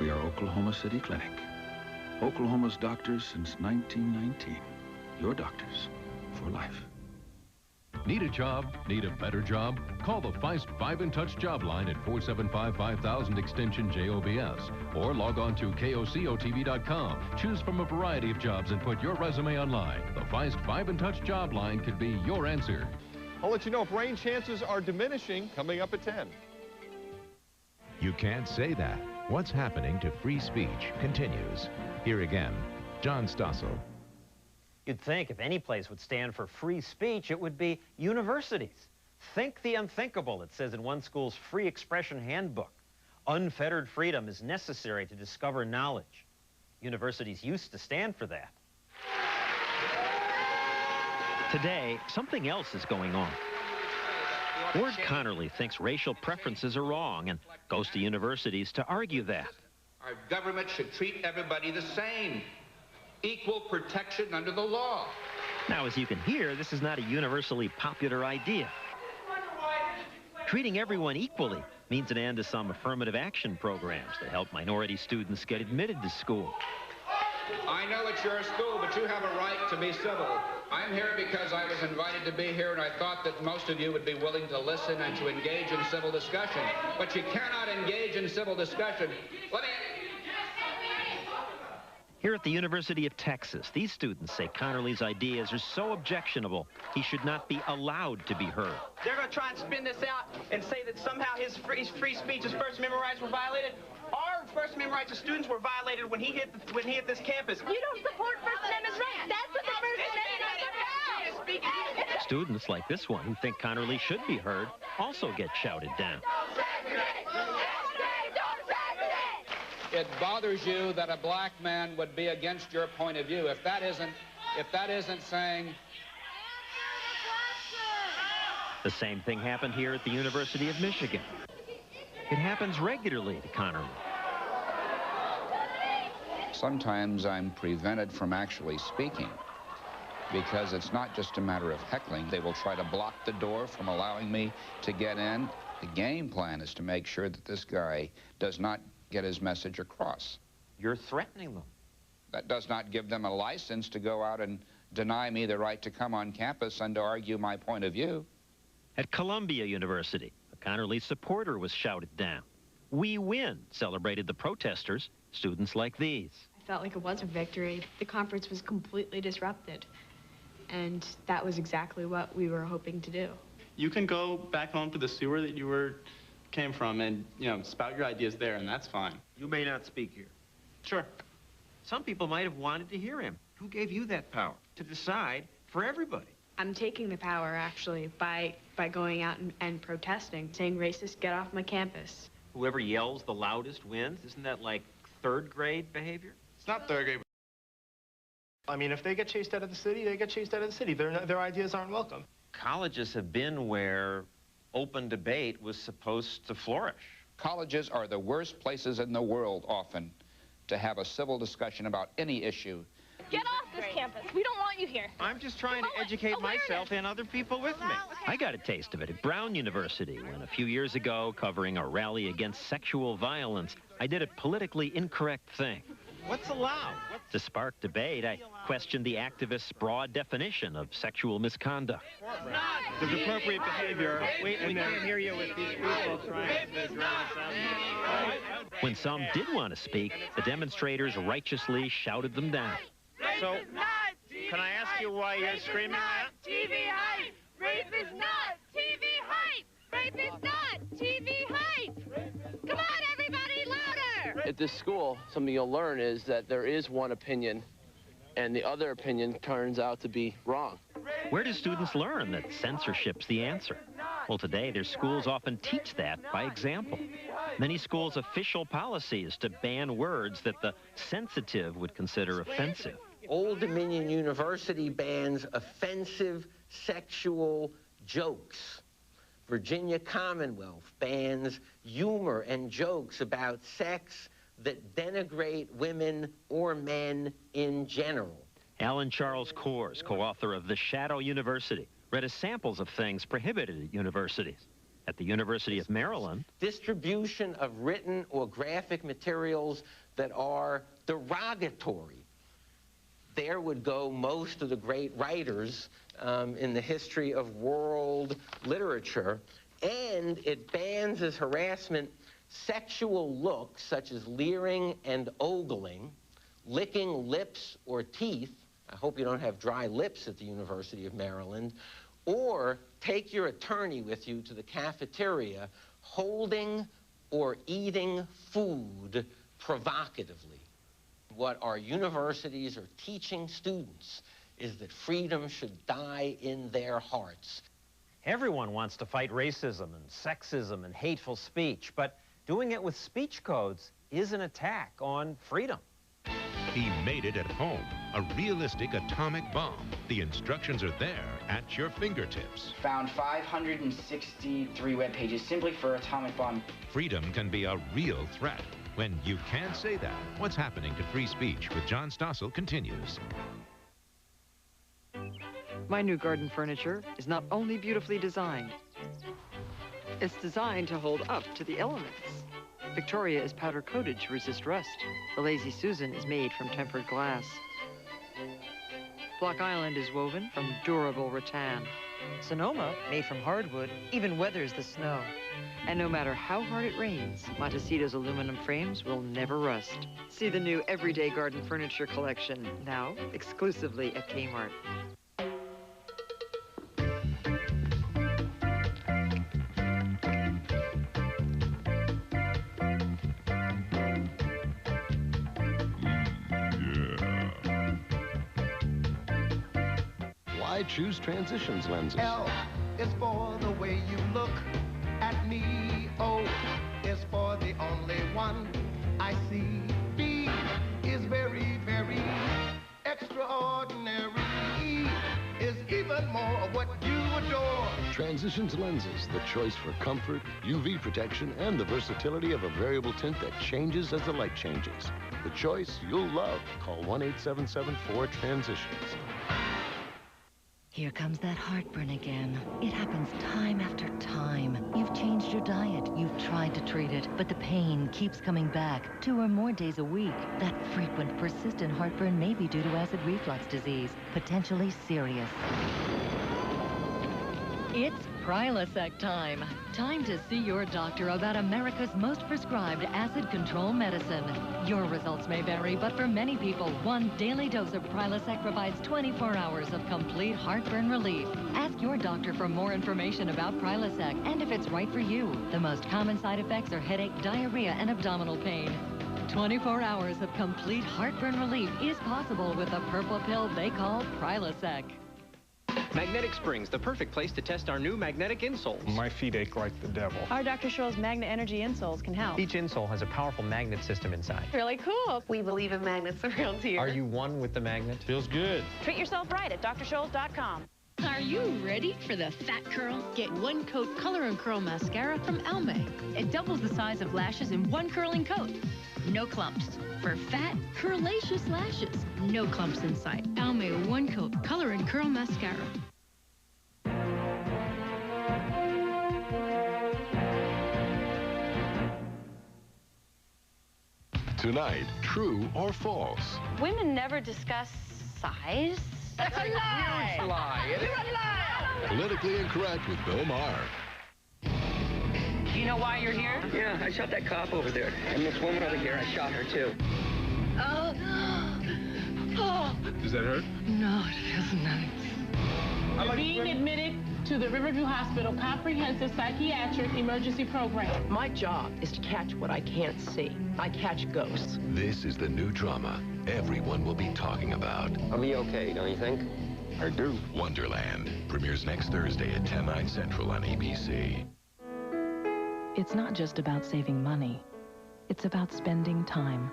We are Oklahoma City Clinic. Oklahoma's doctors since 1919. Your doctors for life. Need a job? Need a better job? Call the Feist 5 in Touch job line at 475-5000 extension JOBS or log on to KOCOTV.com. Choose from a variety of jobs and put your resume online. The Feist 5 in Touch job line could be your answer. I'll let you know if rain chances are diminishing coming up at 10. You can't say that. What's happening to free speech continues. Here again, John Stossel. You'd think if any place would stand for free speech, it would be universities. Think the unthinkable, it says in one school's free expression handbook. Unfettered freedom is necessary to discover knowledge. Universities used to stand for that. Today, something else is going on. Ward Connerly thinks racial preferences are wrong and goes to universities to argue that. Our government should treat everybody the same. Equal protection under the law. Now, as you can hear, this is not a universally popular idea. Treating everyone equally means an end to some affirmative action programs that help minority students get admitted to school. I know it's your school, but you have a right to be civil. I'm here because I was invited to be here, and I thought that most of you would be willing to listen and to engage in civil discussion. But you cannot engage in civil discussion. Here at the University of Texas, these students say Connerly's ideas are so objectionable, he should not be allowed to be heard. They're going to try and spin this out and say that somehow his free speech, his First Amendment rights were violated. Our First Amendment rights as students were violated when he hit this campus. You don't support First Amendment rights. That's what the First Amendment is about. Students like this one who think Connerly should be heard also get shouted down. It bothers you that a black man would be against your point of view. If that isn't saying... The same thing happened here at the University of Michigan. It happens regularly to Connerly. Sometimes I'm prevented from actually speaking because it's not just a matter of heckling. They will try to block the door from allowing me to get in. The game plan is to make sure that this guy does not get his message across. You're threatening them. That does not give them a license to go out and deny me the right to come on campus and to argue my point of view. At Columbia University, a Connerly supporter was shouted down. "We win," celebrated the protesters, students like these. I felt like it was a victory. The conference was completely disrupted, and that was exactly what we were hoping to do. You can go back home to the sewer that you came from and, spout your ideas there, and that's fine. You may not speak here. Sure. Some people might have wanted to hear him. Who gave you that power to decide for everybody? I'm taking the power, actually, by going out and protesting, saying, "Racist, get off my campus." Whoever yells the loudest wins? Isn't that like third-grade behavior? It's not third grade. I mean, if they get chased out of the city, they get chased out of the city. Their ideas aren't welcome. Colleges have been where open debate was supposed to flourish. Colleges are the worst places in the world, often, to have a civil discussion about any issue. Get off this campus. We don't want you here. I'm just trying to educate myself and other people with me. I got a taste of it at Brown University when a few years ago, covering a rally against sexual violence, I did a politically incorrect thing. What's allowed? To spark debate, I questioned the activists' broad definition of sexual misconduct. There's appropriate behavior. We can't hear you with these people trying to drown us out. When some did want to speak, the demonstrators righteously shouted them down. So, can I ask you why you're screaming that? TV hype! Rape is not TV hype! Rape is not TV hype! Come on, everybody, louder! At this school, something you'll learn is that there is one opinion, and the other opinion turns out to be wrong. Where do students learn that censorship's the answer? Well, today, their schools often teach that by example. Many schools' official policy is to ban words that the sensitive would consider offensive. Old Dominion University bans offensive sexual jokes. Virginia Commonwealth bans humor and jokes about sex that denigrate women or men in general. Alan Charles Kors, co-author of The Shadow University, read us samples of things prohibited at universities. At the University of Maryland, distribution of written or graphic materials that are derogatory. There would go most of the great writers in the history of world literature, and it bans as harassment sexual looks such as leering and ogling, licking lips or teeth. I hope you don't have dry lips at the University of Maryland. Or take your attorney with you to the cafeteria holding or eating food provocatively. What our universities are teaching students is that freedom should die in their hearts. Everyone wants to fight racism and sexism and hateful speech, but doing it with speech codes is an attack on freedom. He made it at home, a realistic atomic bomb. The instructions are there at your fingertips. Found 563 web pages simply for atomic bomb. Freedom can be a real threat. When You Can't Say That, what's happening to free speech with John Stossel continues. My new garden furniture is not only beautifully designed, it's designed to hold up to the elements. Victoria is powder-coated to resist rust. The Lazy Susan is made from tempered glass. Block Island is woven from durable rattan. Sonoma, made from hardwood, even weathers the snow. And no matter how hard it rains, Montecito's aluminum frames will never rust. See the new Everyday Garden Furniture collection, now exclusively at Kmart. I choose Transitions lenses. L is for the way you look at me. O is for the only one I see. B is very, very extraordinary. E is even more of what you adore. Transitions lenses, the choice for comfort, UV protection, and the versatility of a variable tint that changes as the light changes. The choice you'll love. Call 1-877-4-TRANSITIONS. Here comes that heartburn again. It happens time after time. You've changed your diet. You've tried to treat it, but the pain keeps coming back 2 or more days a week. That frequent, persistent heartburn may be due to acid reflux disease, potentially serious. It's Prilosec time. Time to see your doctor about America's most prescribed acid control medicine. Your results may vary, but for many people, 1 daily dose of Prilosec provides 24 hours of complete heartburn relief. Ask your doctor for more information about Prilosec and if it's right for you. The most common side effects are headache, diarrhea, and abdominal pain. 24 hours of complete heartburn relief is possible with the purple pill they call Prilosec. Magnetic Springs, the perfect place to test our new magnetic insoles. My feet ache like the devil. Our Dr. Scholl's Magnet Energy insoles can help. Each insole has a powerful magnet system inside. Really cool. We believe in magnets around here. Are you one with the magnet? Feels good. Treat yourself right at drscholl.com. Are you ready for the fat curl? Get one coat Color and Curl Mascara from Almay. It doubles the size of lashes in one curling coat. No clumps. For fat, curlaceous lashes. No clumps in sight. Almay One Coat Color and Curl Mascara. Tonight, true or false? Women never discuss size. That's a lie! Huge lie. You're a liar! Politically Incorrect with Bill Maher. Do you know why you're here? Yeah, I shot that cop over there. And this woman over here, I shot her too. Oh. Oh. Does that hurt? No, it feels nice. You're being admitted to the Riverview Hospital Comprehensive Psychiatric Emergency Program. My job is to catch what I can't see. I catch ghosts. This is the new drama everyone will be talking about. I'll be okay, don't you think? I do. Wonderland premieres next Thursday at 10/9 Central on ABC. It's not just about saving money. It's about spending time,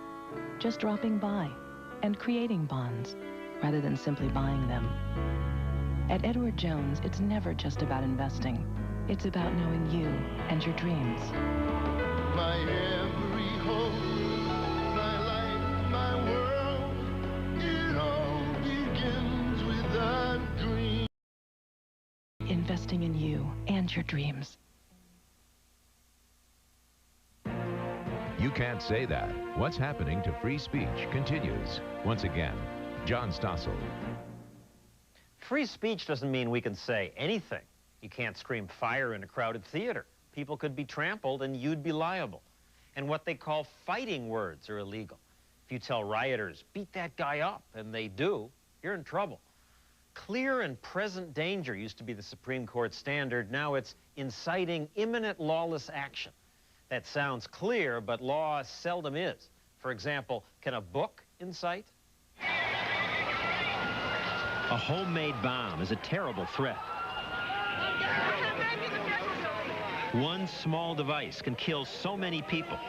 just dropping by and creating bonds rather than simply buying them. At Edward Jones, it's never just about investing. It's about knowing you and your dreams. My every hope, my life, my world, it all begins with a dream. Investing in you and your dreams. You Can't Say That. What's happening to free speech continues. Once again, John Stossel. Free speech doesn't mean we can say anything. You can't scream fire in a crowded theater. People could be trampled and you'd be liable. And what they call fighting words are illegal. If you tell rioters, beat that guy up, and they do, you're in trouble. Clear and present danger used to be the Supreme Court standard. Now it's inciting imminent lawless action. That sounds clear, but law seldom is. For example, can a book incite? A homemade bomb is a terrible threat. One small device can kill so many people.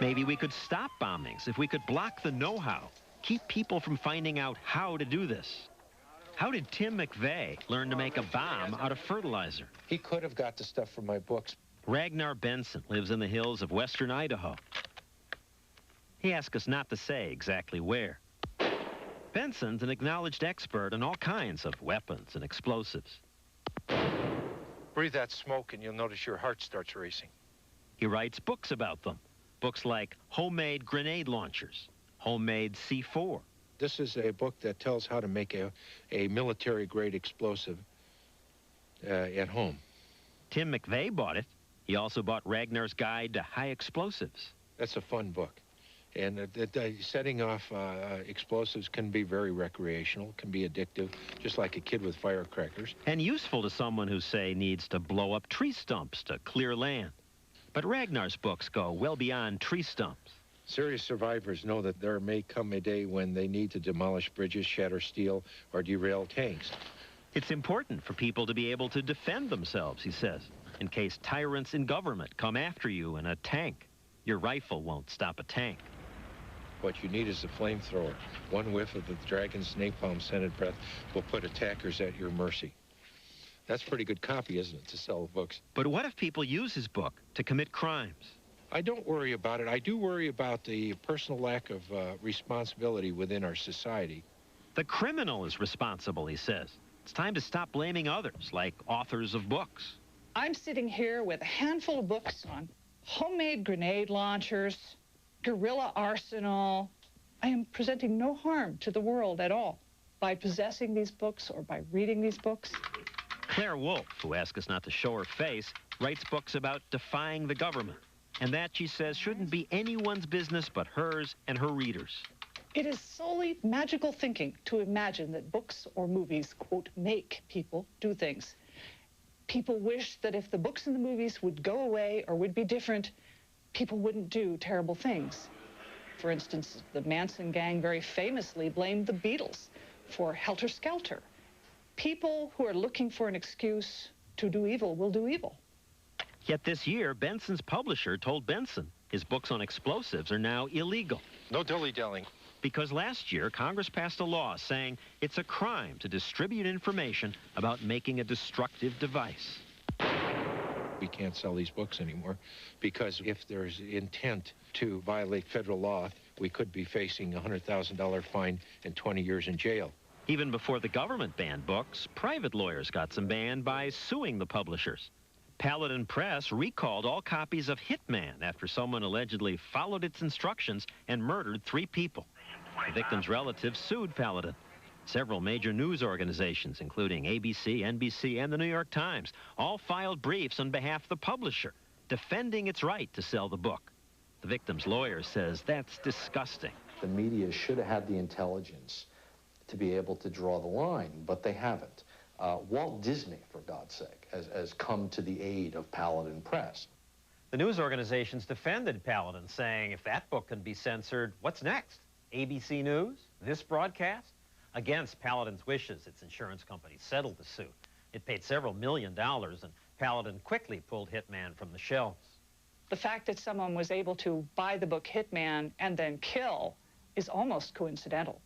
Maybe we could stop bombings if we could block the know-how, keep people from finding out how to do this. How did Tim McVeigh learn to make a bomb out of fertilizer? He could have got the stuff from my books. Ragnar Benson lives in the hills of western Idaho. He asked us not to say exactly where. Benson's an acknowledged expert on all kinds of weapons and explosives. Breathe that smoke and you'll notice your heart starts racing. He writes books about them. Books like Homemade Grenade Launchers, Homemade C4. This is a book that tells how to make a military-grade explosive at home. Tim McVeigh bought it. He also bought Ragnar's Guide to High Explosives. That's a fun book. And setting off explosives can be very recreational, can be addictive, just like a kid with firecrackers. And useful to someone who, say, needs to blow up tree stumps to clear land. But Ragnar's books go well beyond tree stumps. Serious survivors know that there may come a day when they need to demolish bridges, shatter steel, or derail tanks. It's important for people to be able to defend themselves, he says, in case tyrants in government come after you in a tank. Your rifle won't stop a tank. What you need is a flamethrower. One whiff of the dragon's napalm-scented breath will put attackers at your mercy. That's pretty good copy, isn't it, to sell books? But what if people use his book to commit crimes? I don't worry about it. I do worry about the personal lack of responsibility within our society. The criminal is responsible, he says. It's time to stop blaming others, like authors of books. I'm sitting here with a handful of books on homemade grenade launchers, guerrilla arsenal. I am presenting no harm to the world at all by possessing these books or by reading these books. Claire Wolfe, who asked us not to show her face, writes books about defying the government. And that, she says, shouldn't be anyone's business but hers and her readers. It is solely magical thinking to imagine that books or movies, quote, make people do things. People wish that if the books and the movies would go away or would be different, people wouldn't do terrible things. For instance, the Manson gang very famously blamed the Beatles for Helter Skelter. People who are looking for an excuse to do evil will do evil. Yet this year, Benson's publisher told Benson his books on explosives are now illegal. No dilly-dallying. Because last year, Congress passed a law saying it's a crime to distribute information about making a destructive device. We can't sell these books anymore because if there's intent to violate federal law, we could be facing a $100,000 fine and 20 years in jail. Even before the government banned books, private lawyers got some banned by suing the publishers. Paladin Press recalled all copies of Hitman after someone allegedly followed its instructions and murdered 3 people. The victim's relatives sued Paladin. Several major news organizations, including ABC, NBC, and the New York Times, all filed briefs on behalf of the publisher, defending its right to sell the book. The victim's lawyer says that's disgusting. The media should have had the intelligence to be able to draw the line, but they haven't. Walt Disney, for God's sake, has come to the aid of Paladin Press. The news organizations defended Paladin, saying if that book can be censored, what's next? ABC News? This broadcast? Against Paladin's wishes, its insurance company settled the suit. It paid several $1 million, and Paladin quickly pulled Hitman from the shelves. The fact that someone was able to buy the book Hitman and then kill is almost coincidental.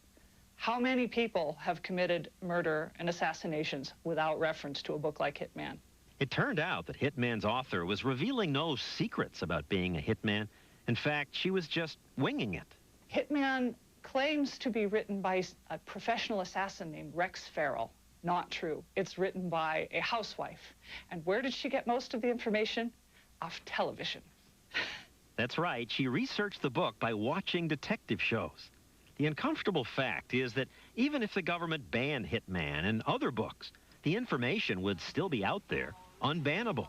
How many people have committed murder and assassinations without reference to a book like Hitman? It turned out that Hitman's author was revealing no secrets about being a hitman. In fact, she was just winging it. Hitman claims to be written by a professional assassin named Rex Farrell. Not true. It's written by a housewife. And where did she get most of the information? Off television. That's right. She researched the book by watching detective shows. The uncomfortable fact is that even if the government banned Hitman and other books, the information would still be out there, unbannable.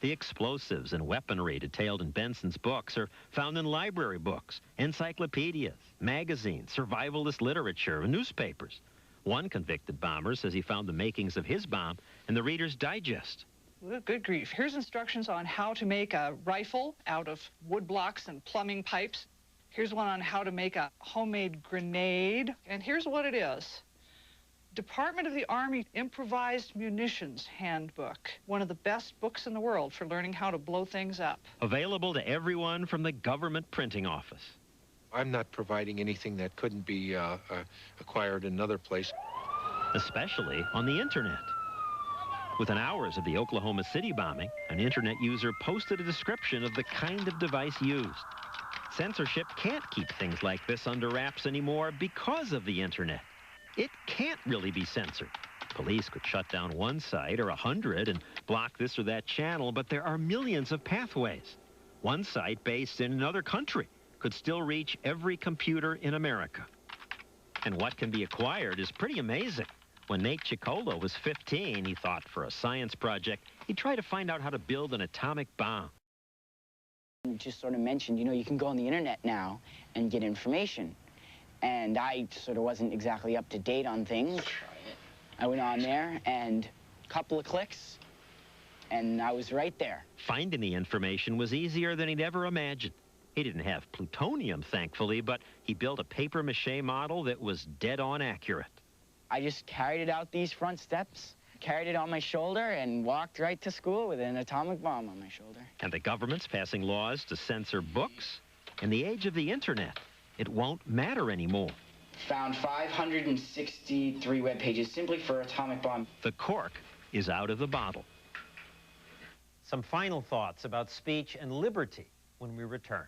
The explosives and weaponry detailed in Benson's books are found in library books, encyclopedias, magazines, survivalist literature, and newspapers. One convicted bomber says he found the makings of his bomb in the Reader's Digest. Good grief. Here's instructions on how to make a rifle out of wood blocks and plumbing pipes. Here's one on how to make a homemade grenade. And here's what it is. Department of the Army Improvised Munitions Handbook. One of the best books in the world for learning how to blow things up. Available to everyone from the government printing office. I'm not providing anything that couldn't be acquired in another place. Especially on the internet. Within hours of the Oklahoma City bombing, an internet user posted a description of the kind of device used. Censorship can't keep things like this under wraps anymore because of the internet. It can't really be censored. Police could shut down one site or 100 and block this or that channel, but there are millions of pathways. One site based in another country could still reach every computer in America. And what can be acquired is pretty amazing. When Nate Ciccolo was 15, he thought for a science project, he'd try to find out how to build an atomic bomb. You just sort of mentioned, you know, you can go on the internet now and get information. And I sort of wasn't exactly up to date on things. I went on there and a couple of clicks, and I was right there. Finding the information was easier than he'd ever imagined. He didn't have plutonium, thankfully, but he built a papier-mâché model that was dead-on accurate. I just carried it out these front steps, carried it on my shoulder, and walked right to school with an atomic bomb on my shoulder. And the government's passing laws to censor books. In the age of the internet, it won't matter anymore. Found 563 web pages simply for atomic bomb. The cork is out of the bottle. Some final thoughts about speech and liberty when we return.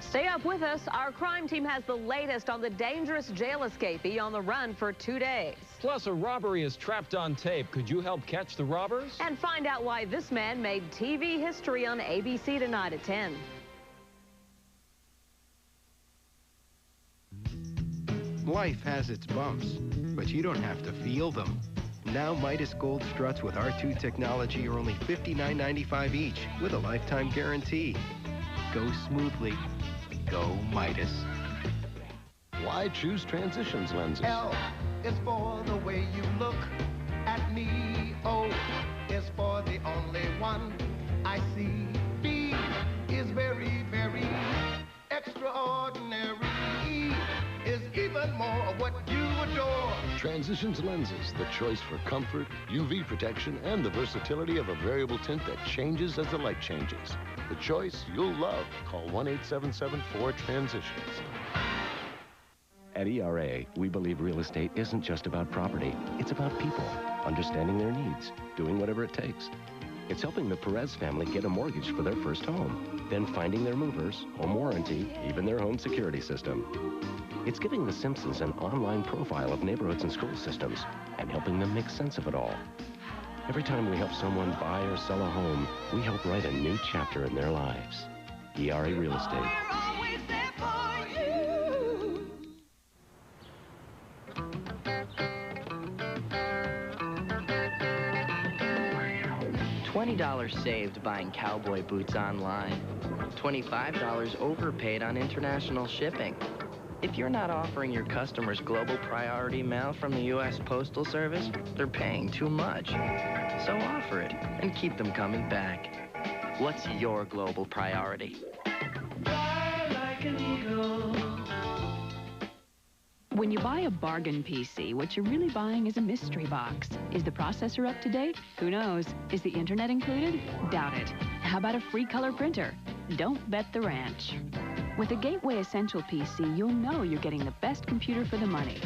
Stay up with us. Our crime team has the latest on the dangerous jail escapee on the run for 2 days. Plus, a robbery is trapped on tape. Could you help catch the robbers? And find out why this man made TV history on ABC tonight at 10. Life has its bumps, but you don't have to feel them. Now Midas Gold struts with R2 technology are only $59.95 each with a lifetime guarantee. Go smoothly. Go Midas. Why choose Transitions lenses? L is for the way you look at me. O is for the only one I see. B is very, very extraordinary. E is even more of what you adore. Transitions lenses, the choice for comfort, UV protection, and the versatility of a variable tint that changes as the light changes. The choice you'll love. Call 1-877-4-TRANSITIONS. At ERA, we believe real estate isn't just about property. It's about people, understanding their needs, doing whatever it takes. It's helping the Perez family get a mortgage for their first home, then finding their movers, home warranty, even their home security system. It's giving the Simpsons an online profile of neighborhoods and school systems and helping them make sense of it all. Every time we help someone buy or sell a home, we help write a new chapter in their lives. ERA Real Estate. $20 saved buying cowboy boots online. $25 overpaid on international shipping. If you're not offering your customers global priority mail from the U.S. Postal Service, they're paying too much. So offer it and keep them coming back. What's your global priority? Fly like an eagle. When you buy a bargain PC, what you're really buying is a mystery box. Is the processor up to date? Who knows? Is the internet included? Doubt it. How about a free color printer? Don't bet the ranch. With a Gateway Essential PC, you'll know you're getting the best computer for the money.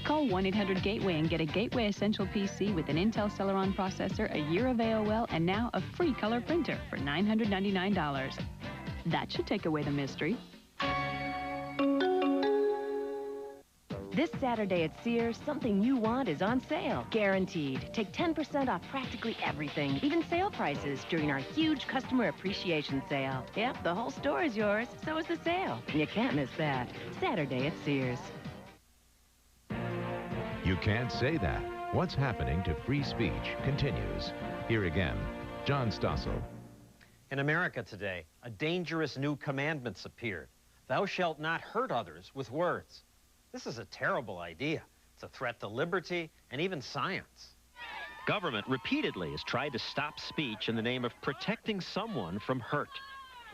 Call 1-800-GATEWAY and get a Gateway Essential PC with an Intel Celeron processor, a year of AOL, and now a free color printer for $999. That should take away the mystery. This Saturday at Sears, something you want is on sale. Guaranteed. Take 10% off practically everything, even sale prices, during our huge customer appreciation sale. Yep, the whole store is yours, so is the sale. You can't miss that. Saturday at Sears. You can't say that. What's happening to free speech continues. Here again, John Stossel. In America today, a dangerous new commandment's appeared. Thou shalt not hurt others with words. This is a terrible idea. It's a threat to liberty and even science. Government repeatedly has tried to stop speech in the name of protecting someone from hurt.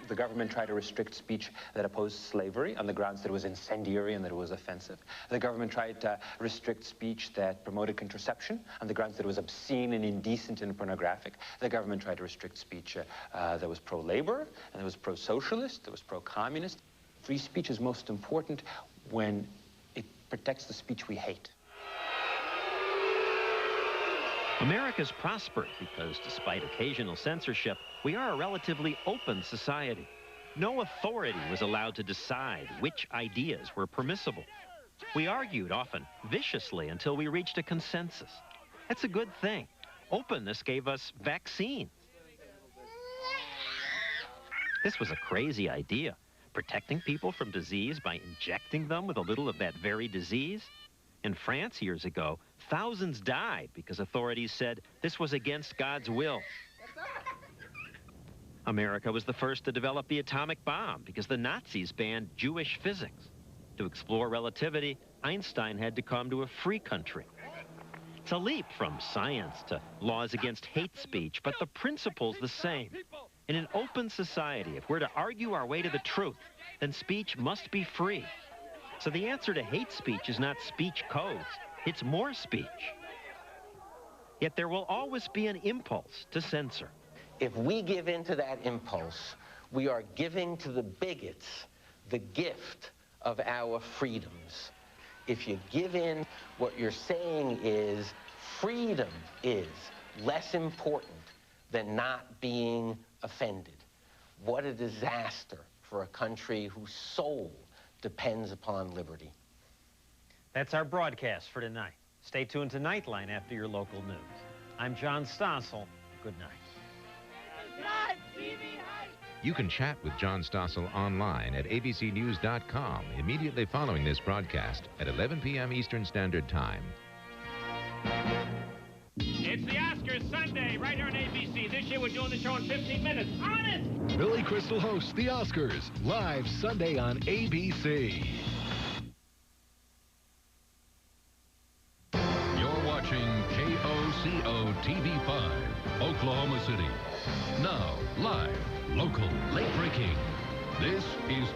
The government tried to restrict speech that opposed slavery on the grounds that it was incendiary and that it was offensive. The government tried to restrict speech that promoted contraception on the grounds that it was obscene and indecent and pornographic. The government tried to restrict speech that was pro-labor and that was pro-socialist, that was pro-communist. Free speech is most important when it protects the speech we hate. America's prospered because, despite occasional censorship, we are a relatively open society. No authority was allowed to decide which ideas were permissible. We argued often viciously until we reached a consensus. That's a good thing. Openness gave us vaccines. This was a crazy idea. Protecting people from disease by injecting them with a little of that very disease? In France years ago, thousands died because authorities said this was against God's will. America was the first to develop the atomic bomb because the Nazis banned Jewish physics. To explore relativity, Einstein had to come to a free country. It's a leap from science to laws against hate speech, but the principle's the same. In an open society, if we're to argue our way to the truth, then speech must be free. So the answer to hate speech is not speech codes, it's more speech. Yet there will always be an impulse to censor. If we give in to that impulse, we are giving to the bigots the gift of our freedoms. If you give in, what you're saying is freedom is less important than not being offended. What a disaster for a country whose soul depends upon liberty. That's our broadcast for tonight. Stay tuned to Nightline after your local news. I'm John Stossel. Good night. You can chat with John Stossel online at abcnews.com immediately following this broadcast at 11 p.m. Eastern Standard Time. It's the Oscars Sunday right here on ABC. This year we're doing the show in 15 minutes. Honest! Billy Crystal hosts the Oscars live Sunday on ABC. You're watching KOCO TV5, Oklahoma City. Now, live, local, late breaking. This is